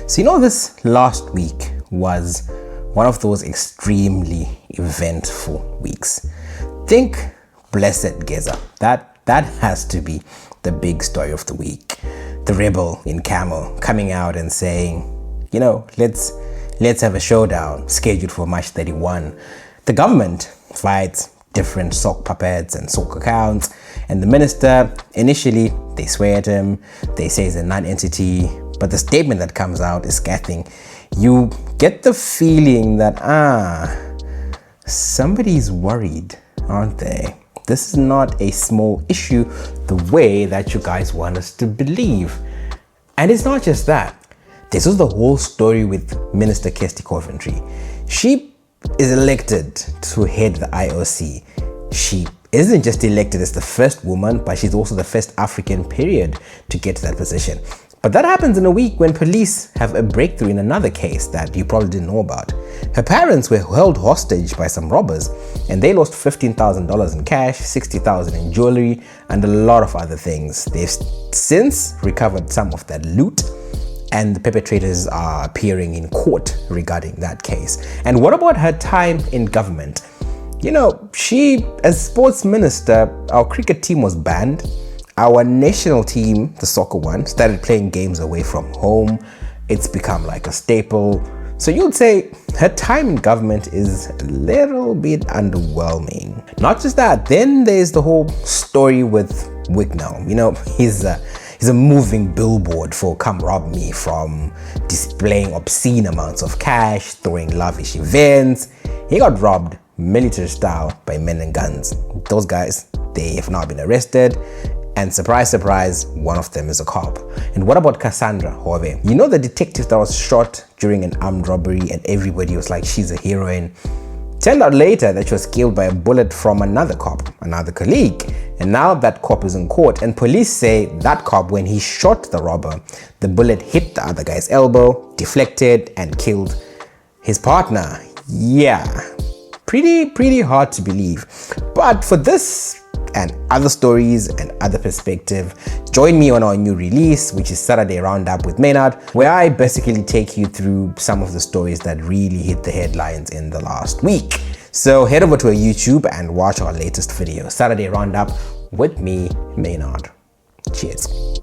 So this last week was one of those extremely eventful weeks. Think Blessed Geza. That has to be the big story of the week. The rebel in camo coming out and saying, let's have a showdown scheduled for March 31. The government fights different sock puppets and sock accounts, and the minister, initially they swear at him, they say he's a non-entity, but the statement that comes out is scathing. You get the feeling that somebody's worried, aren't they? This is not a small issue the way that you guys want us to believe. And it's not just that. This was the whole story with Minister Kirsty. She is elected to head the IOC. She isn't just elected as the first woman, but she's also the first African period to get to that position. But that happens in a week when police have a breakthrough in another case that you probably didn't know about. Her parents were held hostage by some robbers, and they lost $15,000 in cash, $60,000 in jewelry, and a lot of other things. They've since recovered some of that loot, and the perpetrators are appearing in court regarding that case. And what about her time in government? She, as sports minister, our cricket team was banned. Our national team, the soccer one, started playing games away from home. It's become like a staple. So you'd say her time in government is a little bit underwhelming. Not just that, then there's the whole story with Wicknell. He's a moving billboard for come rob me, from displaying obscene amounts of cash, throwing lavish events. He got robbed military style by men and guns. Those guys, they have now been arrested. And surprise, surprise, one of them is a cop. And what about Cassandra Hove? The detective that was shot during an armed robbery and everybody was like, she's a heroine. Turned out later that she was killed by a bullet from another cop, another colleague. And now that cop is in court, and police say that cop, when he shot the robber, the bullet hit the other guy's elbow, deflected, and killed his partner. Yeah, pretty hard to believe. But for this and other stories and other perspective, join me on our new release, which is Saturday Roundup with Maynard, where I basically take you through some of the stories that really hit the headlines in the last week. So head over to our YouTube and watch our latest video, Saturday Roundup with me, Maynard. Cheers.